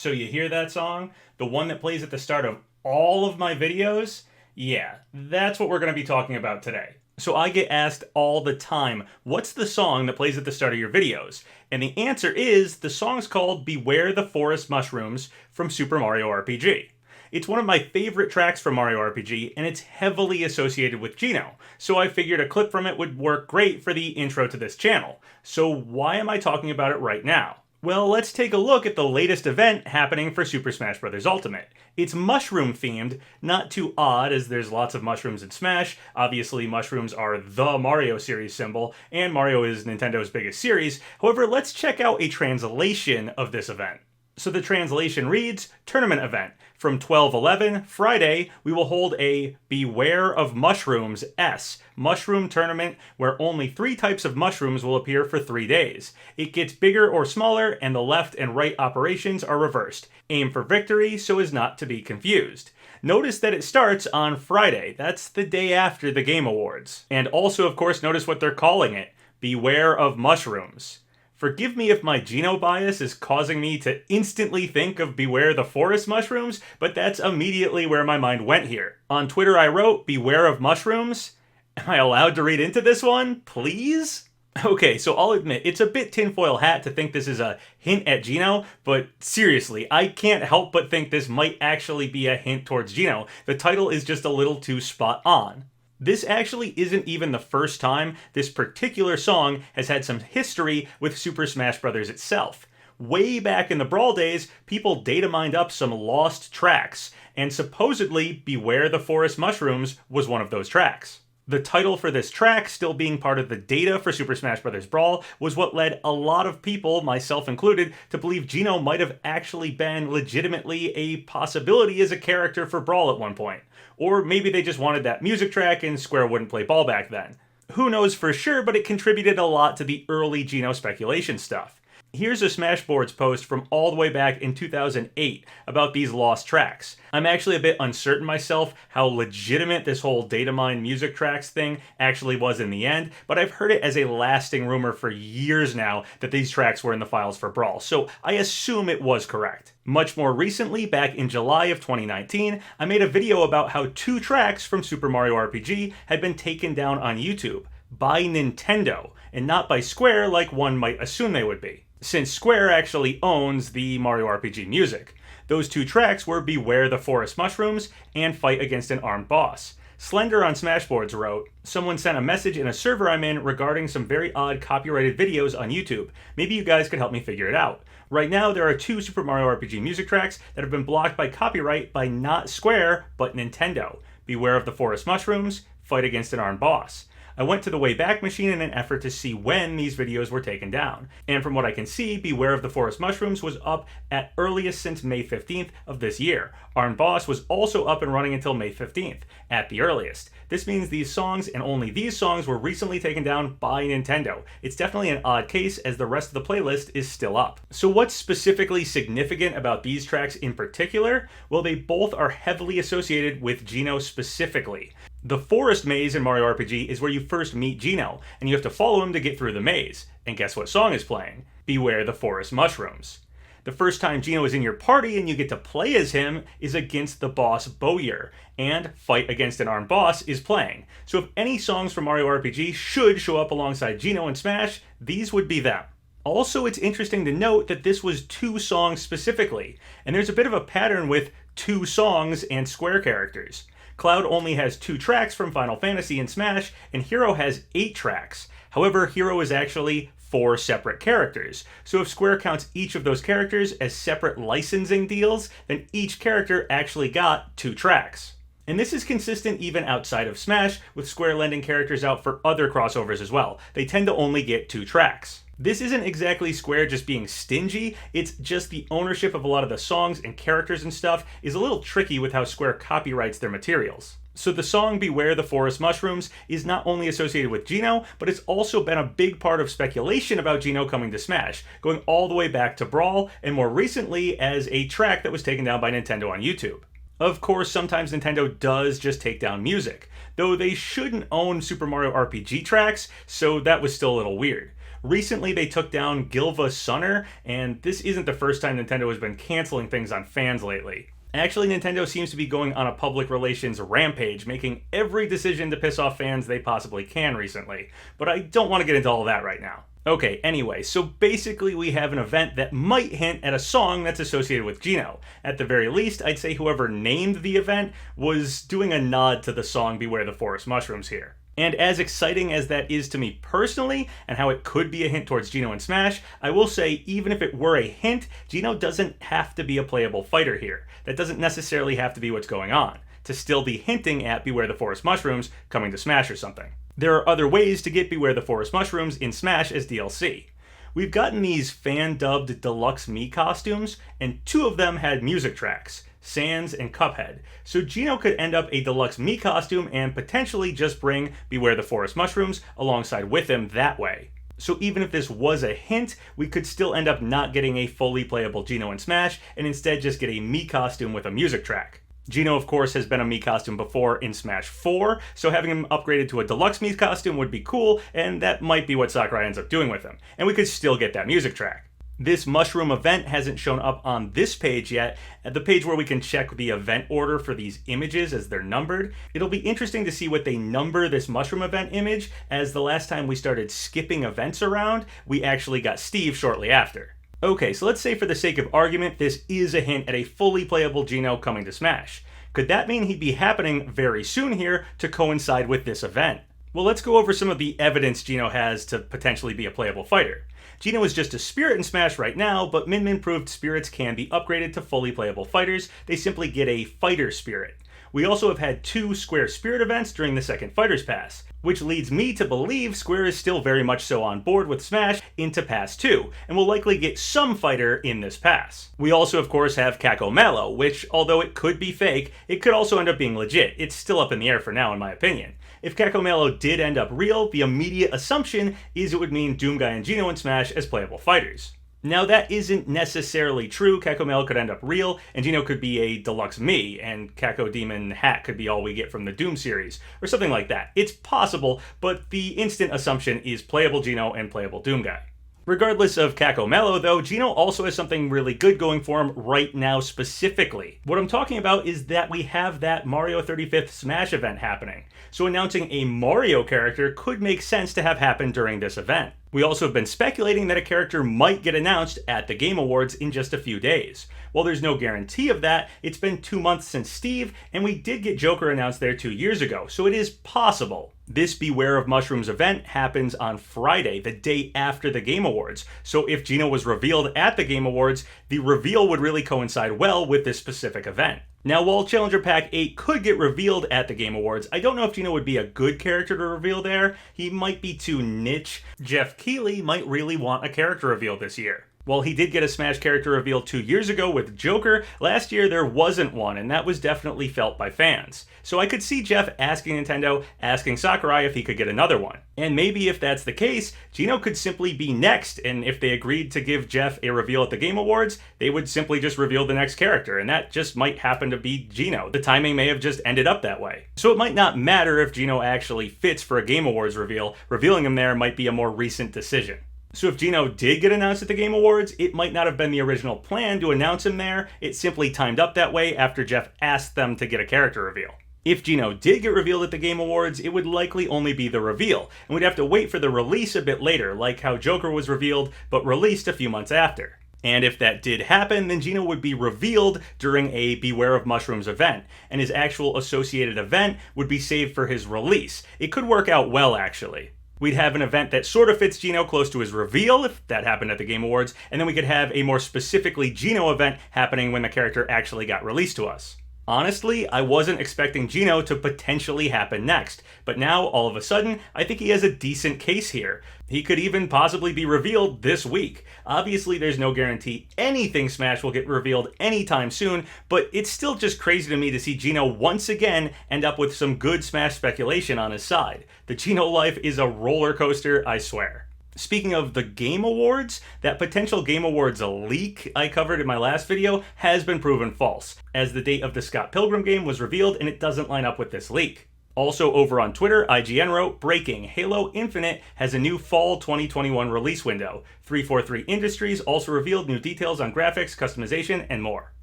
So you hear that song? The one that plays at the start of all of my videos? Yeah, that's what we're going to be talking about today. So I get asked all the time, what's the song that plays at the start of your videos? And the answer is, the song's called Beware the Forest Mushrooms from Super Mario RPG. It's one of my favorite tracks from Mario RPG, and it's heavily associated with Geno, so I figured a clip from it would work great for the intro to this channel. So why am I talking about it right now? Well, let's take a look at the latest event happening for Super Smash Bros. Ultimate. It's mushroom themed, not too odd as there's lots of mushrooms in Smash. Obviously, mushrooms are the Mario series symbol, and Mario is Nintendo's biggest series. However, let's check out a translation of this event. So the translation reads, Tournament Event. From 12/11, Friday, we will hold a Beware of Mushrooms S mushroom tournament where only 3 types of mushrooms will appear for 3 days. It gets bigger or smaller, and the left and right operations are reversed. Aim for victory so as not to be confused. Notice that it starts on Friday. That's the day after the Game Awards. And also, of course, notice what they're calling it. Beware of Mushrooms. Forgive me if my Geno bias is causing me to instantly think of Beware the Forest Mushrooms, but that's immediately where my mind went here. On Twitter I wrote, Beware of Mushrooms? Am I allowed to read into this one? Please? Okay, so I'll admit, it's a bit tinfoil hat to think this is a hint at Geno, but seriously, I can't help but think this might actually be a hint towards Geno. The title is just a little too spot on. This actually isn't even the first time this particular song has had some history with Super Smash Bros. Itself. Way back in the Brawl days, people data mined up some lost tracks, and supposedly Beware the Forest Mushrooms was one of those tracks. The title for this track, still being part of the data for Super Smash Bros. Brawl, was what led a lot of people, myself included, to believe Geno might have actually been legitimately a possibility as a character for Brawl at one point. Or maybe they just wanted that music track and Square wouldn't play ball back then. Who knows for sure, but it contributed a lot to the early Geno speculation stuff. Here's a Smashboards post from all the way back in 2008 about these lost tracks. I'm actually a bit uncertain myself how legitimate this whole data mine music tracks thing actually was in the end, but I've heard it as a lasting rumor for years now that these tracks were in the files for Brawl, so I assume it was correct. Much more recently, back in July of 2019, I made a video about how 2 tracks from Super Mario RPG had been taken down on YouTube by Nintendo, and not by Square like one might assume they would be, since Square actually owns the Mario RPG music. Those 2 tracks were Beware the Forest Mushrooms and Fight Against an Armed Boss. Slender on Smashboards wrote, someone sent a message in a server I'm in regarding some very odd copyrighted videos on YouTube. Maybe you guys could help me figure it out. Right now there are 2 Super Mario RPG music tracks that have been blocked by copyright by not Square, but Nintendo. Beware of the Forest Mushrooms, Fight Against an Armed Boss. I went to the Wayback Machine in an effort to see when these videos were taken down. And from what I can see, Beware of the Forest Mushrooms was up at earliest since May 15th of this year. Armed Boss was also up and running until May 15th, at the earliest. This means these songs, and only these songs, were recently taken down by Nintendo. It's definitely an odd case, as the rest of the playlist is still up. So what's specifically significant about these tracks in particular? Well, they both are heavily associated with Geno specifically. The Forest Maze in Mario RPG is where you first meet Geno, and you have to follow him to get through the maze. And guess what song is playing? Beware the Forest Mushrooms. The first time Geno is in your party and you get to play as him is against the boss Bowyer, and Fight Against an Armed Boss is playing. So if any songs from Mario RPG should show up alongside Geno in Smash, these would be them. Also, it's interesting to note that this was 2 songs specifically, and there's a bit of a pattern with 2 songs and Square characters. Cloud only has 2 tracks from Final Fantasy and Smash, and Hero has 8 tracks. However, Hero is actually 4 separate characters. So if Square counts each of those characters as separate licensing deals, then each character actually got 2 tracks. And this is consistent even outside of Smash, with Square lending characters out for other crossovers as well. They tend to only get 2 tracks. This isn't exactly Square just being stingy, it's just the ownership of a lot of the songs and characters and stuff is a little tricky with how Square copyrights their materials. So the song Beware the Forest Mushrooms is not only associated with Geno, but it's also been a big part of speculation about Geno coming to Smash, going all the way back to Brawl, and more recently as a track that was taken down by Nintendo on YouTube. Of course, sometimes Nintendo does just take down music, though they shouldn't own Super Mario RPG tracks, so that was still a little weird. Recently, they took down Gilva Sunner, and this isn't the first time Nintendo has been canceling things on fans lately. Actually, Nintendo seems to be going on a public relations rampage, making every decision to piss off fans they possibly can recently. But I don't want to get into all that right now. Okay, anyway, so basically we have an event that might hint at a song that's associated with Geno. At the very least, I'd say whoever named the event was doing a nod to the song Beware the Forest Mushrooms here. And as exciting as that is to me personally, and how it could be a hint towards Geno and Smash, I will say even if it were a hint, Geno doesn't have to be a playable fighter here. That doesn't necessarily have to be what's going on, to still be hinting at Beware the Forest Mushrooms coming to Smash or something. There are other ways to get Beware the Forest Mushrooms in Smash as DLC. We've gotten these fan-dubbed deluxe Mii costumes, and 2 of them had music tracks, Sans and Cuphead. So Geno could end up a deluxe Mii costume and potentially just bring Beware the Forest Mushrooms alongside with him that way. So even if this was a hint, we could still end up not getting a fully playable Geno in Smash, and instead just get a Mii costume with a music track. Geno, of course, has been a Mii costume before in Smash 4, so having him upgraded to a deluxe Mii costume would be cool, and that might be what Sakurai ends up doing with him. And we could still get that music track. This mushroom event hasn't shown up on this page yet, at the page where we can check the event order for these images as they're numbered. It'll be interesting to see what they number this mushroom event image, as the last time we started skipping events around, we actually got Steve shortly after. Okay, so let's say for the sake of argument, this is a hint at a fully playable Geno coming to Smash. Could that mean he'd be happening very soon here to coincide with this event? Well, let's go over some of the evidence Geno has to potentially be a playable fighter. Geno is just a spirit in Smash right now, but Min Min proved spirits can be upgraded to fully playable fighters. They simply get a fighter spirit. We also have had 2 Square Spirit events during the second Fighters Pass, which leads me to believe Square is still very much so on board with Smash into Pass 2, and will likely get some fighter in this pass. We also, of course, have Kako Malo, which, although it could be fake, it could also end up being legit. It's still up in the air for now, in my opinion. If Kako Malo did end up real, the immediate assumption is it would mean Doomguy and Geno in Smash as playable fighters. Now, that isn't necessarily true. Kako Malo could end up real, and Geno could be a deluxe Mii, and Kako Demon Hat could be all we get from the Doom series, or something like that. It's possible, but the instant assumption is playable Geno and playable Doomguy. Regardless of Kako Malo, though, Geno also has something really good going for him right now specifically. What I'm talking about is that we have that Mario 35th Smash event happening, so announcing a Mario character could make sense to have happen during this event. We also have been speculating that a character might get announced at the Game Awards in just a few days. While there's no guarantee of that, it's been 2 months since Steve, and we did get Joker announced there 2 years ago, so it is possible. This Beware of Mushrooms event happens on Friday, the day after the Game Awards, so if Geno was revealed at the Game Awards, the reveal would really coincide well with this specific event. Now, while Challenger Pack 8 could get revealed at the Game Awards, I don't know if Geno would be a good character to reveal there. He might be too niche. Jeff Keighley might really want a character reveal this year. While he did get a Smash character reveal 2 years ago with Joker, last year there wasn't one, and that was definitely felt by fans. So I could see Jeff asking Nintendo, asking Sakurai if he could get another one. And maybe if that's the case, Geno could simply be next, and if they agreed to give Jeff a reveal at the Game Awards, they would simply just reveal the next character, and that just might happen to be Geno. The timing may have just ended up that way. So it might not matter if Geno actually fits for a Game Awards reveal. Revealing him there might be a more recent decision. So if Geno did get announced at the Game Awards, it might not have been the original plan to announce him there. It simply timed up that way after Jeff asked them to get a character reveal. If Geno did get revealed at the Game Awards, it would likely only be the reveal, and we'd have to wait for the release a bit later, like how Joker was revealed, but released a few months after. And if that did happen, then Geno would be revealed during a Beware of Mushrooms event, and his actual associated event would be saved for his release. It could work out well, actually. We'd have an event that sort of fits Geno close to his reveal, if that happened at the Game Awards, and then we could have a more specifically Geno event happening when the character actually got released to us. Honestly, I wasn't expecting Geno to potentially happen next, but now, all of a sudden, I think he has a decent case here. He could even possibly be revealed this week. Obviously, there's no guarantee anything Smash will get revealed anytime soon, but it's still just crazy to me to see Geno once again end up with some good Smash speculation on his side. The Geno life is a roller coaster, I swear. Speaking of the Game Awards, that potential Game Awards leak I covered in my last video has been proven false, as the date of the Scott Pilgrim game was revealed and it doesn't line up with this leak. Also over on Twitter, IGN wrote, breaking, Halo Infinite has a new fall 2021 release window. 343 Industries also revealed new details on graphics, customization, and more.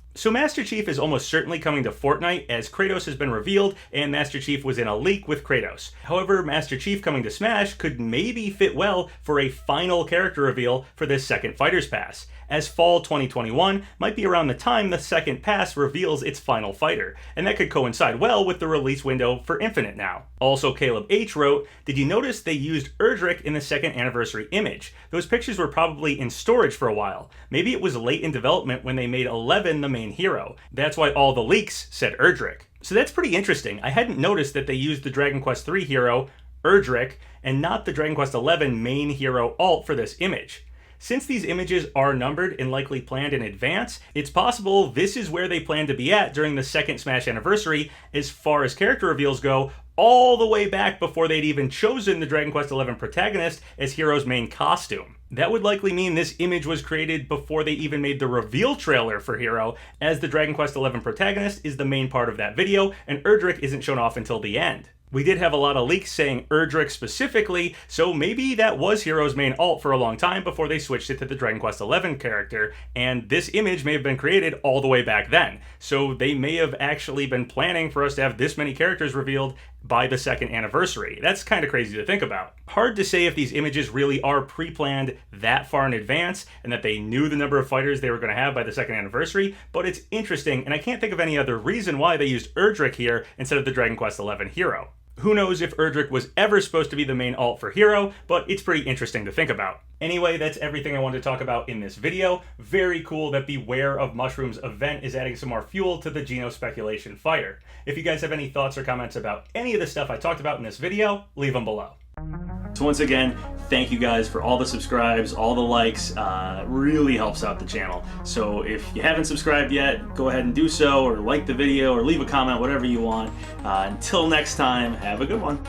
So Master Chief is almost certainly coming to Fortnite, as Kratos has been revealed and Master Chief was in a leak with Kratos. However, Master Chief coming to Smash could maybe fit well for a final character reveal for this second Fighters Pass, as fall 2021 might be around the time the second pass reveals its final fighter, and that could coincide well with the release window for Infinite now. Also, Caleb H. wrote, did you notice they used Erdrick in the second anniversary image? Those pictures were probably in storage for a while. Maybe it was late in development when they made 11 the main hero. That's why all the leaks said Erdrick. So that's pretty interesting. I hadn't noticed that they used the Dragon Quest III hero, Erdrick, and not the Dragon Quest XI main hero alt for this image. Since these images are numbered and likely planned in advance, it's possible this is where they plan to be at during the second Smash anniversary as far as character reveals go, all the way back before they'd even chosen the Dragon Quest XI protagonist as Hero's main costume. That would likely mean this image was created before they even made the reveal trailer for Hero, as the Dragon Quest XI protagonist is the main part of that video, and Erdrick isn't shown off until the end. We did have a lot of leaks saying Erdrick specifically, so maybe that was Hero's main alt for a long time before they switched it to the Dragon Quest XI character, and this image may have been created all the way back then. So they may have actually been planning for us to have this many characters revealed by the second anniversary. That's kind of crazy to think about. Hard to say if these images really are pre-planned that far in advance and that they knew the number of fighters they were going to have by the second anniversary, but it's interesting, and I can't think of any other reason why they used Erdrick here instead of the Dragon Quest XI hero. Who knows if Erdrick was ever supposed to be the main alt for Hero, but it's pretty interesting to think about. Anyway, that's everything I wanted to talk about in this video. Very cool that Beware of Mushrooms event is adding some more fuel to the Geno speculation fire. If you guys have any thoughts or comments about any of the stuff I talked about in this video, leave them below. So once again, thank you guys for all the subscribes, all the likes, really helps out the channel. So if you haven't subscribed yet, go ahead and do so, or like the video, or leave a comment, whatever you want. Until next time, have a good one.